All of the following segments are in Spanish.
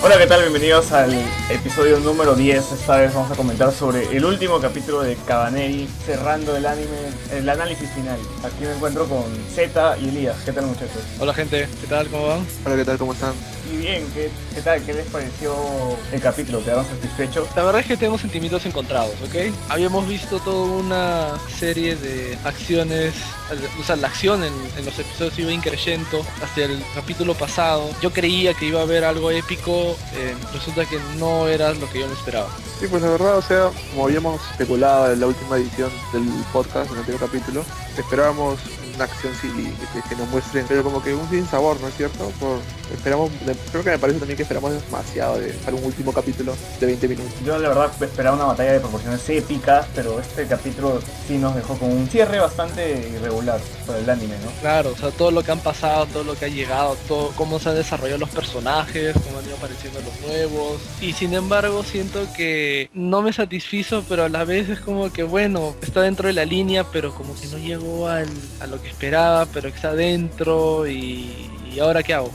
Hola, ¿qué tal? Bienvenidos al episodio número 10. Esta vez vamos a comentar sobre el último capítulo de Kabaneri, cerrando el anime, el análisis final. Aquí me encuentro con Zeta y Elías. ¿Qué tal, muchachos? Hola gente, ¿qué tal? ¿Cómo van? Hola, ¿qué tal? ¿Cómo están? Y bien, ¿qué tal? ¿Qué les pareció el capítulo? ¿Quedaron satisfechos? La verdad es que tenemos sentimientos encontrados, ¿ok? Habíamos visto toda una serie de acciones, o sea, la acción en los episodios iba increciendo hasta el capítulo pasado. Yo creía que iba a haber algo épico, resulta que no era lo que yo me esperaba. Sí, pues la verdad, o sea, como habíamos especulado en la última edición del podcast, en el anterior capítulo, esperábamos una acción sí, que nos muestren, pero como que un sin sabor, ¿no es cierto? Creo que me parece también que esperamos demasiado para un último capítulo de 20 minutos. Yo la verdad esperaba una batalla de proporciones épicas, pero este capítulo sí nos dejó con un cierre bastante irregular para el anime, ¿no? Claro, o sea, todo lo que han pasado, todo lo que ha llegado, todo cómo se han desarrollado los personajes, cómo han ido apareciendo los nuevos. Y sin embargo siento que no me satisfizo, pero a la vez es como que bueno, está dentro de la línea, pero como que no llegó a lo que esperaba, pero está dentro y ahora ¿qué hago?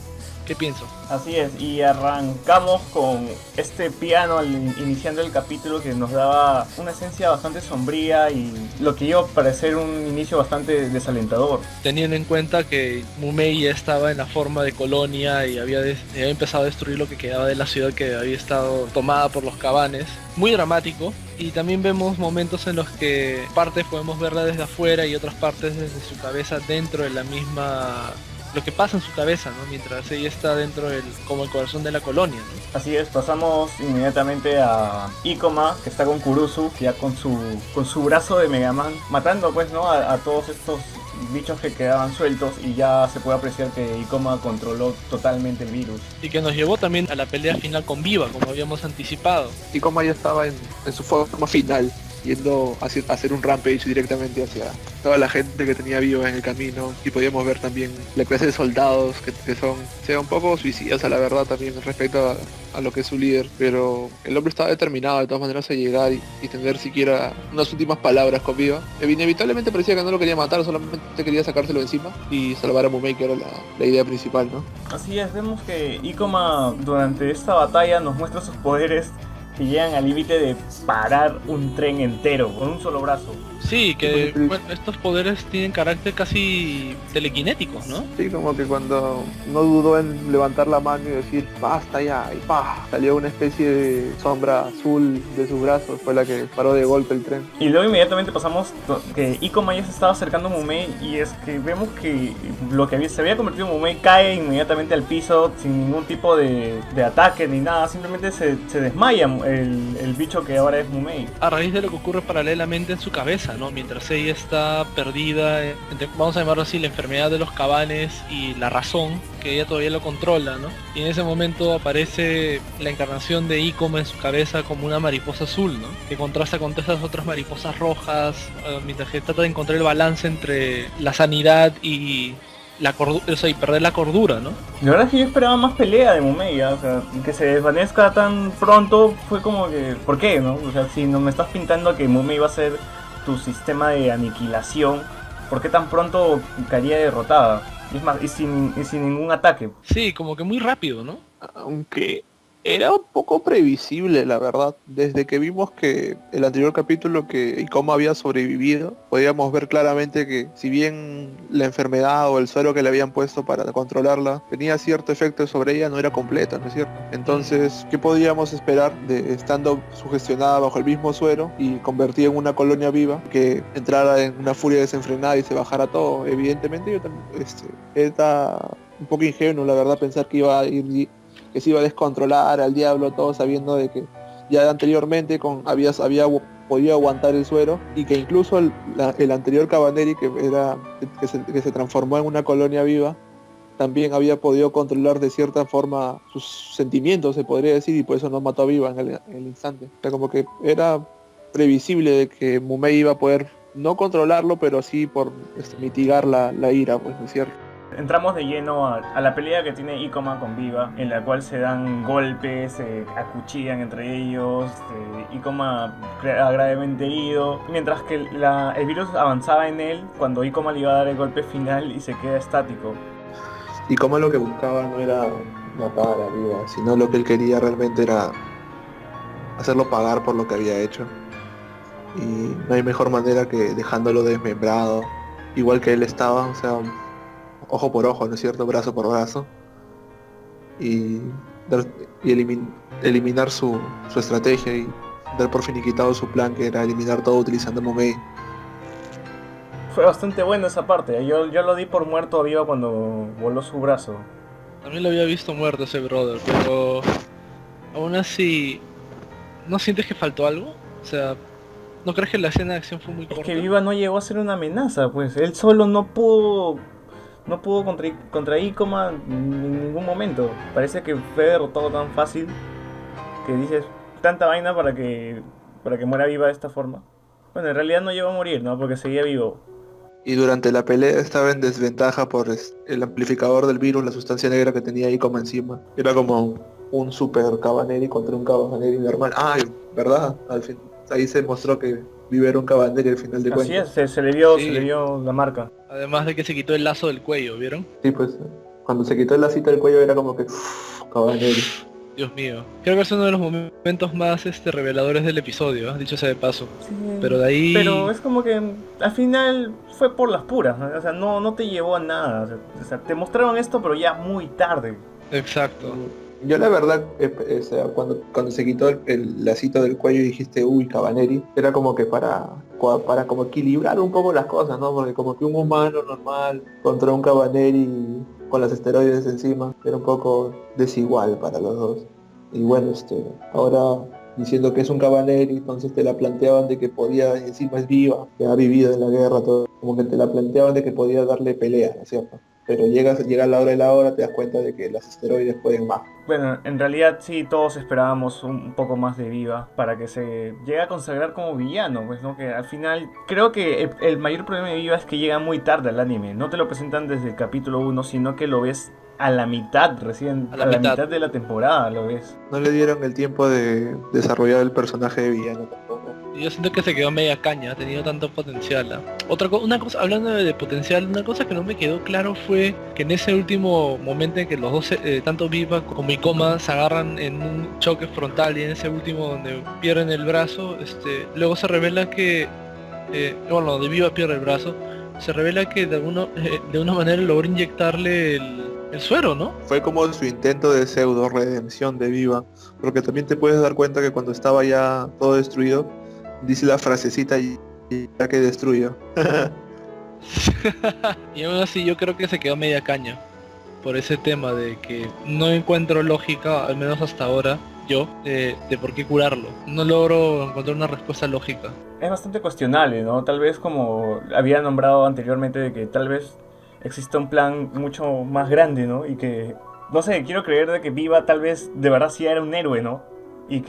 ¿Qué pienso? Así es, y arrancamos con este piano iniciando el capítulo que nos daba una esencia bastante sombría y lo que iba a parecer un inicio bastante desalentador. Teniendo en cuenta que Mumei ya estaba en la forma de colonia y había empezado a destruir lo que quedaba de la ciudad que había estado tomada por los Kabanes. Muy dramático. Y también vemos momentos en los que partes podemos verla desde afuera y otras partes desde su cabeza dentro de la misma... lo que pasa en su cabeza, ¿no? Mientras ella está dentro como el corazón de la colonia, ¿no? Así es, pasamos inmediatamente a Ikoma, que está con Kurusu, ya con su brazo de Mega Man, matando pues, ¿no? a todos estos bichos que quedaban sueltos, y ya se puede apreciar que Ikoma controló totalmente el virus. Y que nos llevó también a la pelea final con Viva, como habíamos anticipado. Y como ya estaba en su forma final, yendo a hacer un rampage directamente hacia toda la gente que tenía viva en el camino, y podíamos ver también la clase de soldados que son un poco suicidas a la verdad también respecto a lo que es su líder, pero el hombre estaba determinado de todas maneras a llegar y tener siquiera unas últimas palabras con Viva. Inevitablemente parecía que no lo quería matar, solamente quería sacárselo encima y salvar a Mumei, que era la idea principal, ¿no? Así es, vemos que Ikoma durante esta batalla nos muestra sus poderes que llegan al límite de parar un tren entero con un solo brazo. Sí, que bueno, estos poderes tienen carácter casi telequinéticos, ¿no? Sí, como que cuando no dudó en levantar la mano y decir basta ya, y ¡pah! Salió una especie de sombra azul de sus brazos, fue la que paró de golpe el tren. Y luego inmediatamente pasamos que Ikoma ya se estaba acercando a Mumei, y es que vemos que lo que se había convertido en Mumei cae inmediatamente al piso sin ningún tipo de ataque ni nada, simplemente se desmaya el bicho que ahora es Mumei. A raíz de lo que ocurre paralelamente en su cabeza, ¿no? Mientras ella está perdida entre, vamos a llamarlo así, la enfermedad de los Kabanes y la razón, que ella todavía lo controla, ¿no? Y en ese momento aparece la encarnación de Ikoma en su cabeza como una mariposa azul, ¿no? Que contrasta con todas esas otras mariposas rojas, mientras que trata de encontrar el balance entre la sanidad y la cordura, o sea, y perder la cordura, ¿no? La verdad es que yo esperaba más pelea de Mumei, o sea, que se desvanezca tan pronto fue como que, ¿por qué, no? O sea, si no me estás pintando que Mumei va a ser tu sistema de aniquilación, ¿por qué tan pronto caería derrotada? Y es más, y sin ningún ataque. Sí, como que muy rápido, ¿no? Aunque era un poco previsible, la verdad. Desde que vimos que el anterior capítulo que Ikoma había sobrevivido, podíamos ver claramente que si bien la enfermedad o el suero que le habían puesto para controlarla tenía cierto efecto sobre ella, no era completo, ¿no es cierto? Entonces, ¿qué podíamos esperar de estando sugestionada bajo el mismo suero y convertida en una colonia viva, que entrara en una furia desenfrenada y se bajara todo? Evidentemente yo también era un poco ingenuo, la verdad, pensar que que se iba a descontrolar al diablo, todo sabiendo de que ya anteriormente había podido aguantar el suero, y que incluso el anterior Kabaneri, que se transformó en una colonia viva, también había podido controlar de cierta forma sus sentimientos, se podría decir, y por eso no mató a Viva en el instante. O sea, como que era previsible de que Mumei iba a poder no controlarlo, pero sí por mitigar la ira, pues, ¿no es cierto? Entramos de lleno a la pelea que tiene Ikoma con Viva, en la cual se dan golpes, se acuchillan entre ellos, Ikoma queda gravemente herido, mientras que el virus avanzaba en él cuando Ikoma le iba a dar el golpe final y se queda estático. Y como lo que buscaba no era matar a Viva, sino lo que él quería realmente era hacerlo pagar por lo que había hecho. Y no hay mejor manera que dejándolo desmembrado, igual que él estaba, o sea, ojo por ojo, ¿no es cierto? Brazo por brazo. Y, dar- y eliminar su estrategia y dar por finiquitado su plan, que era eliminar todo utilizando Momei. Fue bastante bueno esa parte. Yo lo di por muerto a Viva cuando voló su brazo. También lo había visto muerto ese brother, pero aún así, ¿no sientes que faltó algo? O sea, ¿no crees que la escena de acción fue muy Es corta? que Viva no llegó a ser una amenaza, pues él solo no pudo contra Ikoma en ningún momento. Parece que fue derrotado tan fácil que dices tanta vaina para que muera Viva de esta forma. Bueno, en realidad no llegó a morir, ¿no? Porque seguía vivo. Y durante la pelea estaba en desventaja por el amplificador del virus, la sustancia negra que tenía ahí como encima. Era como un super Cabaneri contra un Cabaneri normal. Ay, ¿verdad? Al fin, ahí se mostró que Viva era un Cabaneri al final de Así es, cuentas. se le vio la marca. Además de que se quitó el lazo del cuello, ¿vieron? Sí, pues cuando se quitó el lacito del cuello era como que Cabaneri. Dios mío. Creo que es uno de los momentos más reveladores del episodio, dicho sea de paso. Sí, Pero de ahí... pero es como que al final fue por las puras, ¿no? O sea, no te llevó a nada. O sea, te mostraron esto, pero ya muy tarde. Exacto. Yo la verdad, o sea, cuando se quitó el lacito del cuello y dijiste, uy, Cabaneri, era como que para como equilibrar un poco las cosas, ¿no? Porque como que un humano normal contra un Cabaneri con las esteroides encima, era un poco desigual para los dos. Y bueno, ahora diciendo que es un Cabaneri, entonces te la planteaban de que podía, y encima es viva, que ha vivido en la guerra, todo, como que te la planteaban de que podía darle pelea, ¿no es cierto? Pero llega la hora de la hora, te das cuenta de que las esteroides pueden más. Bueno, en realidad sí, todos esperábamos un poco más de Viva para que se llegue a consagrar como villano, pues, ¿no? Que al final creo que el mayor problema de Viva es que llega muy tarde al anime. No te lo presentan desde el capítulo 1, sino que lo ves a la mitad, recién, A la a la mitad. mitad de la temporada lo ves. No le dieron el tiempo de desarrollar el personaje de villano tampoco. Y yo siento que se quedó media caña, ha tenido tanto potencial. ¿Ah? Una cosa, hablando de potencial, una cosa que no me quedó claro fue que en ese último momento en que los dos, tanto Viva como Ikoma, se agarran en un choque frontal y en ese último donde pierden el brazo, luego se revela que, bueno, donde Viva pierde el brazo, se revela que de una manera logró inyectarle el suero, ¿no? Fue como su intento de pseudo redención de Viva, porque también te puedes dar cuenta que cuando estaba ya todo destruido, dice la frasecita y ya que destruyó. Y aún así yo creo que se quedó media caña por ese tema de que no encuentro lógica, al menos hasta ahora, yo, de por qué curarlo. No logro encontrar una respuesta lógica. Es bastante cuestionable, ¿no? Tal vez como había nombrado anteriormente de que tal vez exista un plan mucho más grande, ¿no? Y que, no sé, quiero creer de que Viva tal vez de verdad sí era un héroe, ¿no? Y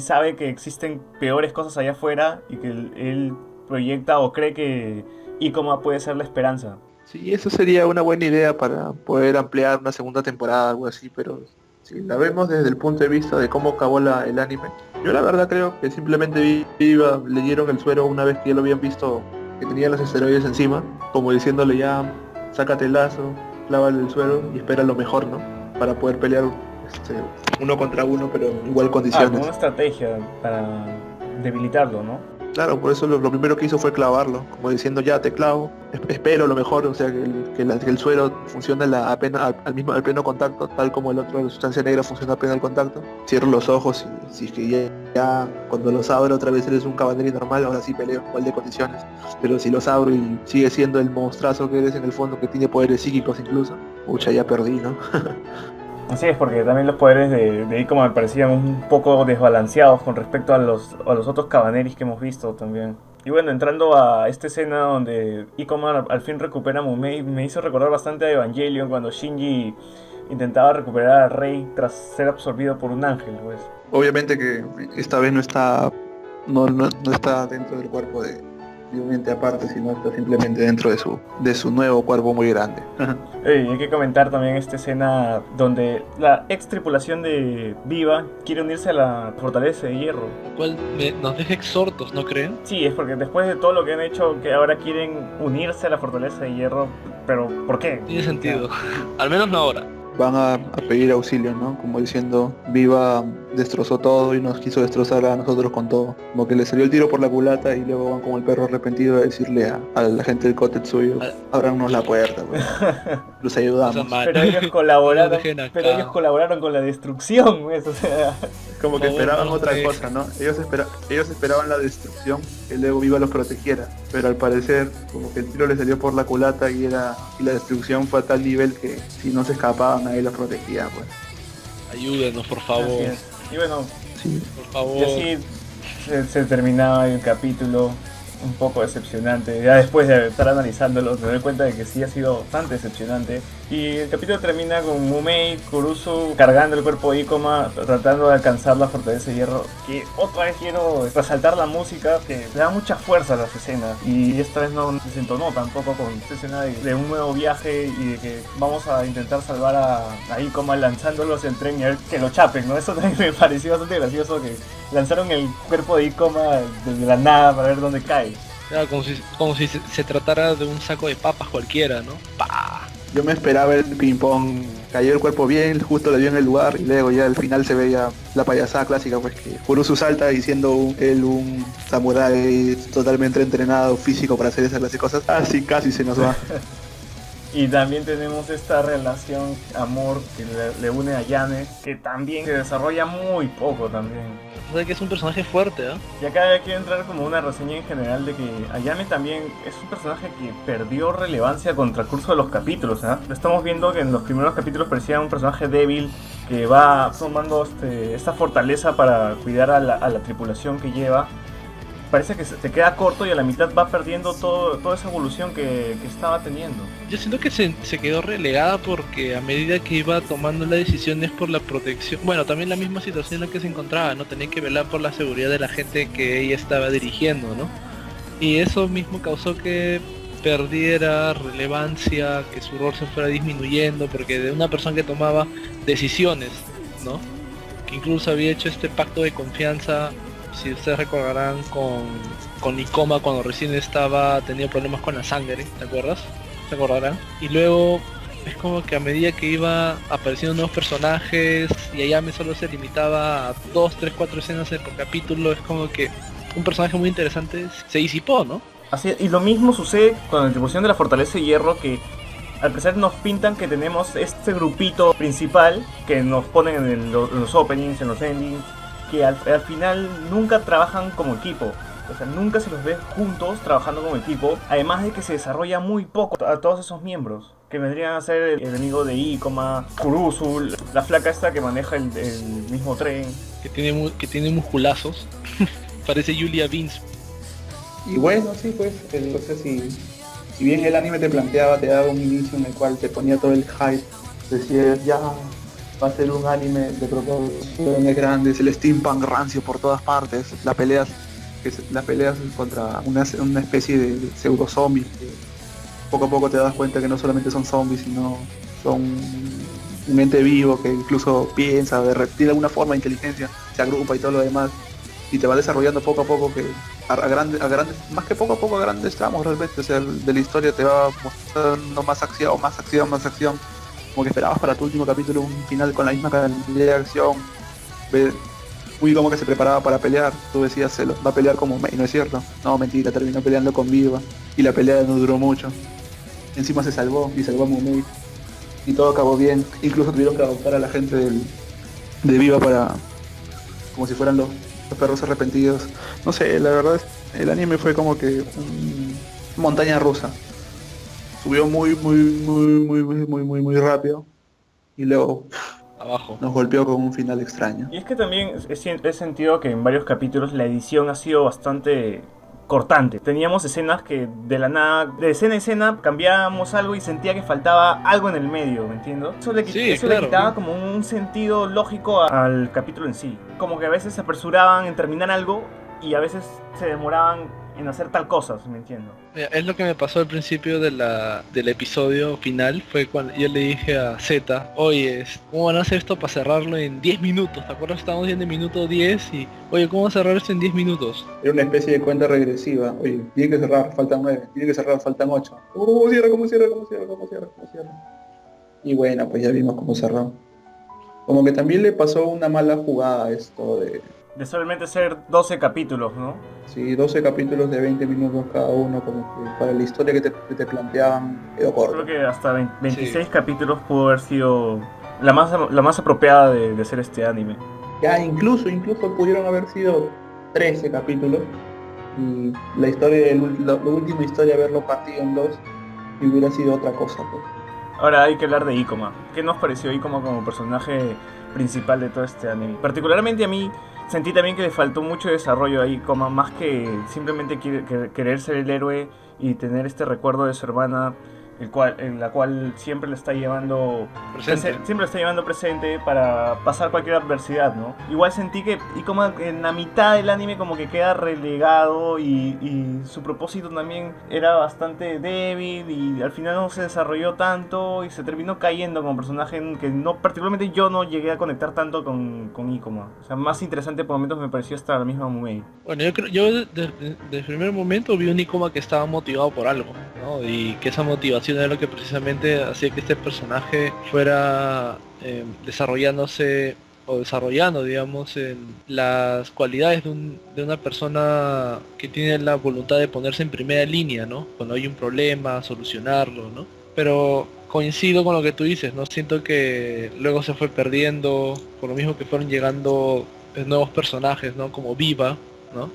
sabe que existen peores cosas allá afuera y que él proyecta o cree que Ikoma puede ser la esperanza. Sí, eso sería una buena idea para poder ampliar una segunda temporada, algo así, pero si la vemos desde el punto de vista de cómo acabó el anime, yo la verdad creo que simplemente Viva le dieron el suero una vez que ya lo habían visto que tenía los esteroides encima, como diciéndole ya, sácate el lazo, clávale el suero y espera lo mejor, ¿no? Para poder pelear uno contra uno, pero en igual Como condiciones. una estrategia para debilitarlo, ¿no? Claro, por eso lo primero que hizo fue clavarlo, como diciendo ya te clavo, espero lo mejor, o sea que el suero funciona apenas al pleno contacto, tal como el otro, la sustancia negra funciona apenas al contacto. Cierro los ojos y si es que ya cuando los abro otra vez eres un caballero normal, ahora sí peleo igual de condiciones. Pero si los abro y sigue siendo el monstruazo que eres en el fondo, que tiene poderes psíquicos incluso, pucha, ya perdí, ¿no? Así es, porque también los poderes de Ikoma me parecían un poco desbalanceados con respecto a los otros Cabaneris que hemos visto también. Y bueno, entrando a esta escena donde Ikoma al fin recupera a Mumei, me hizo recordar bastante a Evangelion cuando Shinji intentaba recuperar a Rei tras ser absorbido por un ángel, pues. Obviamente que esta vez no está dentro del cuerpo de un ente aparte, sino está simplemente dentro de su nuevo cuerpo muy grande. Hay que comentar también esta escena donde la ex tripulación de Viva quiere unirse a la Fortaleza de Hierro. Lo cual nos deja exhortos, ¿no creen? Sí, es porque después de todo lo que han hecho, que ahora quieren unirse a la Fortaleza de Hierro, pero ¿por qué? Tiene sentido. Al menos no ahora. van a pedir auxilio, ¿no? Como diciendo, Viva destrozó todo y nos quiso destrozar a nosotros con todo. Como que le salió el tiro por la culata y luego van como el perro arrepentido a decirle a la gente del Kotetsuyo, ábranos la puerta, pues. Los ayudamos. Pero ellos colaboraron con la destrucción, pues, o sea. Como que esperaban otra cosa, ¿no? Ellos esperaban la destrucción, que luego Viva los protegiera. Pero al parecer, como que el tiro les salió por la culata y la destrucción fue a tal nivel que si no se escapaban, nadie los protegía, pues. Ayúdenos, por favor. Y bueno, Sí. Por favor. y así se terminaba el capítulo. Un poco decepcionante. Ya después de estar analizándolo me doy cuenta de que sí ha sido bastante decepcionante. Y el capítulo termina con Mumei Kurusu cargando el cuerpo de Ikoma, tratando de alcanzar la fortaleza de hierro. Que otra vez quiero resaltar la música, que le da mucha fuerza a las escenas. Y esta vez no se entonó tampoco con esta escena de un nuevo viaje y de que vamos a intentar salvar a Ikoma lanzándolo hacia el tren y a ver que lo chapen, ¿no? Eso también me pareció bastante gracioso, que lanzaron el cuerpo de Ikoma desde la nada para ver dónde cae. Claro, como si se tratara de un saco de papas cualquiera, ¿no? ¡Pah! Yo me esperaba el ping pong, cayó el cuerpo bien, justo le dio en el lugar y luego ya al final se veía la payasada clásica, pues que Kurusu salta y siendo él un samurái totalmente entrenado físico para hacer esa clase de cosas, así casi se nos va. Y también tenemos esta relación amor que le une a Yane, que también se desarrolla muy poco también. O sea que es un personaje fuerte, ¿eh? Y acá quiero entrar como una reseña en general de que Ayame también es un personaje que perdió relevancia con el transcurso de los capítulos, ¿eh? Estamos viendo que en los primeros capítulos parecía un personaje débil que va tomando esta fortaleza para cuidar a la tripulación que lleva. Parece que se queda corto y a la mitad va perdiendo toda esa evolución que estaba teniendo. Yo siento que se quedó relegada porque a medida que iba tomando las decisiones por la protección, bueno, también la misma situación en la que se encontraba, ¿no? Tenía que velar por la seguridad de la gente que ella estaba dirigiendo, ¿no? Y eso mismo causó que perdiera relevancia, que su rol se fuera disminuyendo, porque de una persona que tomaba decisiones, ¿no? Que incluso había hecho este pacto de confianza, si ustedes recordarán, con Ikoma cuando recién tenía problemas con la sangre, ¿te acuerdas? ¿Se acordarán? Y luego es como que a medida que iba apareciendo nuevos personajes y Ayame solo se limitaba a 2, 3, 4 escenas por capítulo, es como que un personaje muy interesante se disipó, ¿no? Así, y lo mismo sucede con la distribución de la Fortaleza de Hierro, que al parecer nos pintan que tenemos este grupito principal que nos ponen en los openings, en los endings, que al final nunca trabajan como equipo. O sea, nunca se los ve juntos trabajando como equipo. Además de que se desarrolla muy poco a todos esos miembros, que vendrían a ser el enemigo de Ikoma, Kurusu, la flaca esta que maneja el mismo tren. Que tiene musculazos. Parece Julia Vince. Y bueno, sí, pues, o sea, si bien el anime te daba un inicio en el cual te ponía todo el hype, decías ya va a ser un anime de proporciones grandes, el steampunk rancio por todas partes, las peleas contra una especie de pseudo zombies, que poco a poco te das cuenta que no solamente son zombies, sino son un ente vivo que incluso piensa, tiene alguna forma de inteligencia, se agrupa y todo lo demás, y te va desarrollando poco a poco, que a grandes, más que poco a poco a grandes tramos realmente, o sea, de la historia te va mostrando más acción, como que esperabas para tu último capítulo un final con la misma cantidad de acción, muy como que se preparaba para pelear, tú decías, va a pelear como Mei, ¿no es cierto? No, mentira, terminó peleando con Viva, y la pelea no duró mucho, encima se salvó, y salvó a Mumei, y todo acabó bien, incluso tuvieron que adoptar a la gente de Viva para, como si fueran los perros arrepentidos, no sé, la verdad, el anime fue como que montaña rusa, subió muy rápido, y luego Abajo. nos golpeó con un final extraño. Y es que también he sentido que en varios capítulos la edición ha sido bastante cortante. Teníamos escenas que de la nada, de escena a escena, cambiábamos algo y sentía que faltaba algo en el medio, ¿me entiendo? Eso le quitaba como un sentido lógico al capítulo en sí. Como que a veces se apresuraban en terminar algo y a veces se demoraban en hacer tal cosa, ¿me entiendo? Mira, es lo que me pasó al principio del episodio final, fue cuando yo le dije a Z, oye, ¿cómo van a hacer esto para cerrarlo en 10 minutos? ¿Te acuerdas? Estábamos viendo el minuto 10 y, oye, ¿cómo van a cerrar esto en 10 minutos? Era una especie de cuenta regresiva, oye, tiene que cerrar, faltan 9, tiene que cerrar, faltan 8. ¿Cómo cierra? Y bueno, pues ya vimos cómo cerró. Como que también le pasó una mala jugada a esto de, De solamente ser 12 capítulos, ¿no? sí, 12 capítulos de 20 minutos cada uno, como que para la historia que te planteaban quedó Creo corto. que hasta Sí. 26 capítulos pudo haber sido la más apropiada de hacer este anime. Ya incluso pudieron haber sido 13 capítulos y la historia, la última historia haberlo partido en dos y hubiera sido otra cosa, pues. Ahora hay que hablar de Ikoma. ¿Qué nos pareció Ikoma como personaje principal de todo este anime? Particularmente a mí sentí también que le faltó mucho desarrollo a Ikoma, más que simplemente querer ser el héroe y tener este recuerdo de su hermana, en la cual siempre le está llevando Presente. siempre lo está llevando presente para pasar cualquier adversidad, ¿no? Igual sentí que Ikoma en la mitad del anime como que queda relegado y su propósito también era bastante débil y al final no se desarrolló tanto y se terminó cayendo como personaje que no, particularmente yo no llegué a conectar tanto con Ikoma. O sea, más interesante por momentos me pareció hasta la misma Mumei. Bueno, desde el primer momento vi un Ikoma que estaba motivado por algo, ¿no? Y que esa motivación era lo que precisamente hacía que este personaje fuera desarrollándose o desarrollando, digamos, en las cualidades de una persona que tiene la voluntad de ponerse en primera línea, ¿no? Cuando hay un problema, solucionarlo, ¿no? Pero coincido con lo que tú dices, ¿no? Siento que luego se fue perdiendo, por lo mismo que fueron llegando nuevos personajes, ¿no? Como Viva, ¿no?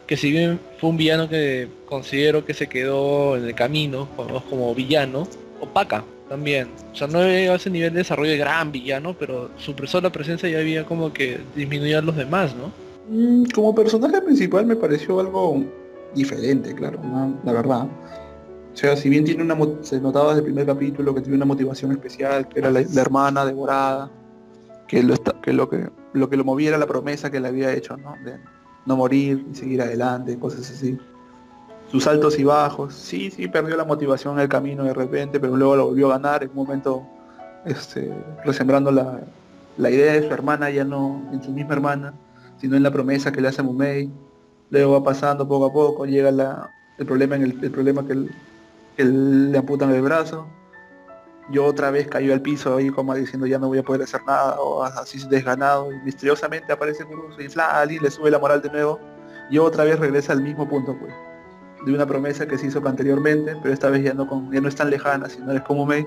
Que si bien fue un villano que considero que se quedó en el camino, como villano, opaca también. O sea, no llegó a ese nivel de desarrollo de gran villano, pero su sola presencia ya había como que disminuía a los demás, ¿no? Como personaje principal me pareció algo diferente, claro, ¿no? La verdad. O sea, si bien tiene se notaba desde el primer capítulo que tiene una motivación especial, que era la hermana devorada, que lo que lo movía era la promesa que le había hecho, ¿no? De no morir y seguir adelante, cosas así. Sus altos y bajos, sí, perdió la motivación en el camino de repente, pero luego lo volvió a ganar en un momento, resembrando la idea de su hermana, ya no en su misma hermana, sino en la promesa que le hace Mumei. Luego va pasando poco a poco, llega el problema el problema que le amputan el brazo. Yo otra vez cayó al piso ahí como diciendo ya no voy a poder hacer nada, o así desganado, y misteriosamente aparece Kurusu y y le sube la moral de nuevo. Y otra vez regresa al mismo punto, pues, de una promesa que se hizo anteriormente, pero esta vez ya no es tan lejana, sino es como Mei,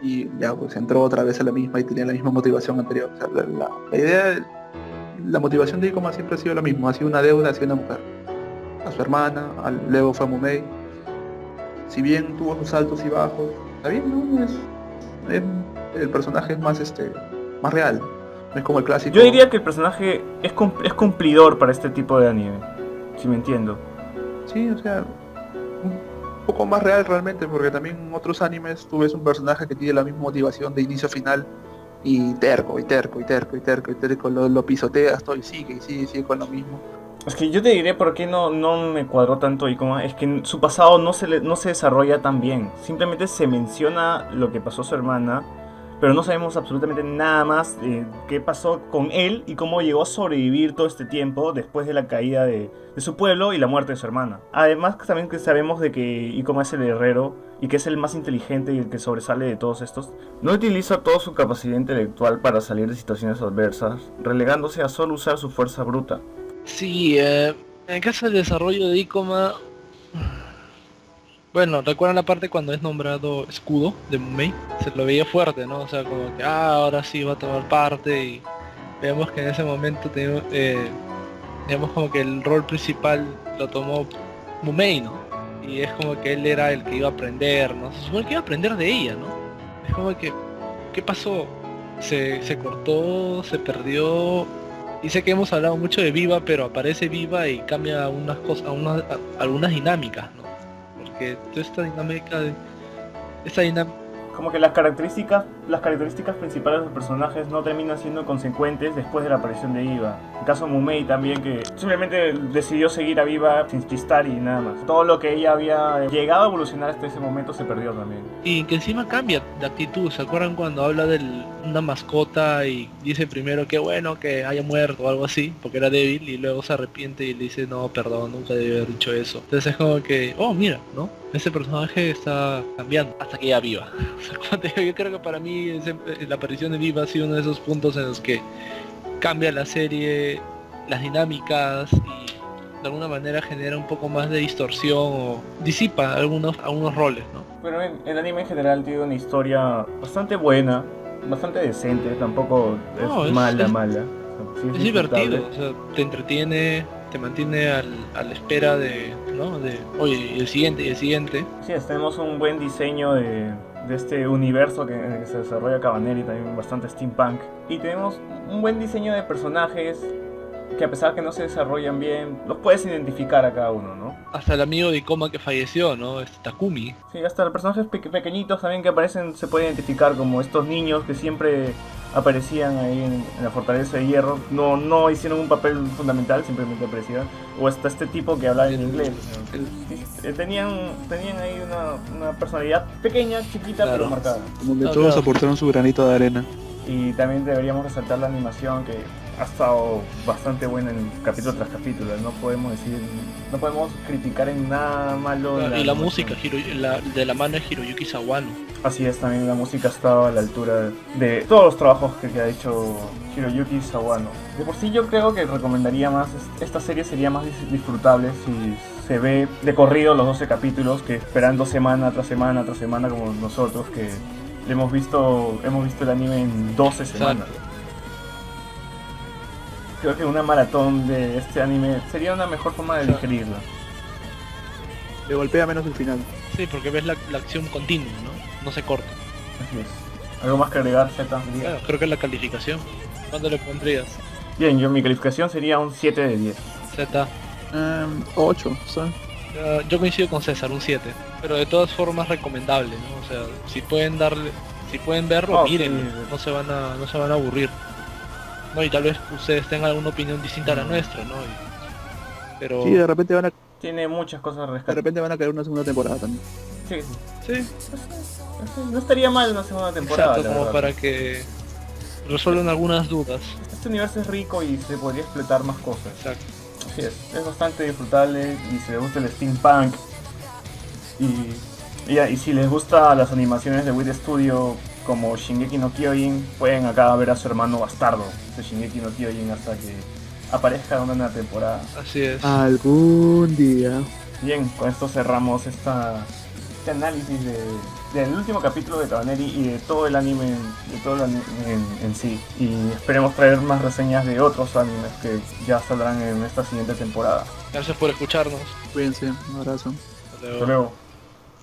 y ya pues entró otra vez a la misma y tenía la misma motivación anterior. O sea, la idea, la motivación de Ikoma siempre ha sido lo mismo, ha sido una deuda hacia una mujer, a su hermana, luego fue a Mumei. Si bien tuvo sus altos y bajos, está bien, ¿no? Es- el personaje es más real, no es como el clásico. Yo diría que el personaje es cumplidor para este tipo de anime, si me entiendo. Sí, o sea, un poco más real realmente, porque también en otros animes tú ves un personaje que tiene la misma motivación de inicio a final y terco, y terco, y terco, y terco, y terco, lo pisoteas todo y sigue con lo mismo. Es que yo te diré por qué no me cuadró tanto Ikoma. Es que su pasado no se desarrolla tan bien. Simplemente se menciona lo que pasó a su hermana, pero no sabemos absolutamente nada más de qué pasó con él y cómo llegó a sobrevivir todo este tiempo después de la caída de su pueblo y la muerte de su hermana. Además también que sabemos de que Ikoma es el herrero y que es el más inteligente y el que sobresale de todos estos. No utiliza toda su capacidad intelectual para salir de situaciones adversas, relegándose a solo usar su fuerza bruta. Sí, en el caso del desarrollo de Ikoma, bueno, ¿recuerdan la parte cuando es nombrado escudo de Mumei? Se lo veía fuerte, ¿no? O sea, como que, ahora sí va a tomar parte y vemos que en ese momento digamos como que el rol principal lo tomó Mumei, ¿no? Y es como que él era el que iba a aprender, ¿no? Se supone que iba a aprender de ella, ¿no? Es como que, ¿qué pasó? Se cortó, se perdió. Y sé que hemos hablado mucho de Viva, pero aparece Viva y cambia unas cosas, algunas dinámicas, ¿no? Porque toda esta dinámica Como que las características las características principales de los personajes no terminan siendo consecuentes después de la aparición de Iva. El caso de Mumei también, que simplemente decidió seguir a Viva sin chistar y nada más. Todo lo que ella había llegado a evolucionar hasta ese momento se perdió también. Y que encima cambia de actitud. ¿Se acuerdan cuando habla de una mascota y dice primero que bueno que haya muerto o algo así, porque era débil, y luego se arrepiente y le dice no, perdón, nunca debí haber dicho eso? Entonces es como que, oh mira, ¿no? Ese personaje está cambiando hasta que ella viva. O sea, como te digo, yo creo que para mí la aparición de Viva ha sido uno de esos puntos en los que cambia la serie, las dinámicas y de alguna manera genera un poco más de distorsión o disipa algunos roles, ¿no? Pero el anime en general tiene una historia bastante buena, bastante decente, tampoco No, es es mala. Sí, Es divertido, o sea, te entretiene, te mantiene a la espera de, ¿no? De, oye, y el siguiente. Sí, tenemos un buen diseño de este universo en el que se desarrolla Cabaneri, también bastante steampunk. Y tenemos un buen diseño de personajes que, a pesar de que no se desarrollan bien, los puedes identificar a cada uno, ¿no? Hasta el amigo de Ikoma que falleció, ¿no? Takumi. Sí, hasta los personajes pequeñitos también que aparecen se puede identificar como estos niños que siempre aparecían ahí en la Fortaleza de Hierro. No hicieron un papel fundamental, simplemente aparecían. O hasta este tipo que hablaba en inglés. Tenían ahí una personalidad pequeña, chiquita, Claro. pero marcada. Como que Ah, todos claro. aportaron su granito de arena. Y también deberíamos resaltar la animación, que ha estado bastante buena en capítulo tras capítulo. No podemos criticar en nada malo. Y la animación. música, de la mano de Hiroyuki Sawano. Así es, también la música estaba a la altura de todos los trabajos que ha hecho Hiroyuki Sawano. De por sí yo creo que recomendaría más, esta serie sería más disfrutable si se ve de corrido los 12 capítulos que esperando semana tras semana tras semana, como nosotros que hemos visto el anime en 12 semanas. Exacto. Creo que una maratón de este anime sería una mejor forma de digerirlo. Le golpea menos el final. Sí, porque ves la acción continua, ¿no? No se corta. Así es. ¿Algo más que agregar, Z? Claro, creo que la calificación. ¿Cuándo le pondrías? Bien, mi calificación sería un 7 de 10. Z. 8, ¿sabes? Yo coincido con César, un 7. Pero de todas formas recomendable, ¿no? O sea, si pueden verlo, Oh, mírenlo. sí. No se van a aburrir. No, y tal vez ustedes tengan alguna opinión distinta a la nuestra, ¿no? Pero Sí, de repente Tiene muchas cosas a rescatar. van a caer una segunda temporada también. Sí, sí, no estaría mal una segunda temporada. exacto, la como verdad. para que resuelvan algunas dudas. Este universo es rico y se podría explotar más cosas. Exacto. Así es bastante disfrutable y si les gusta el steampunk y si les gusta las animaciones de Wit Studio como Shingeki no Kyojin, pueden acá ver a su hermano bastardo de Shingeki no Kyojin hasta que aparezca una nueva temporada. Así es. Algún día. Bien, con esto cerramos este análisis del último capítulo de Cabaneri y de todo el anime, en sí. Y esperemos traer más reseñas de otros animes que ya saldrán en esta siguiente temporada. Gracias por escucharnos. Cuídense, un abrazo. Hasta luego. Hasta luego.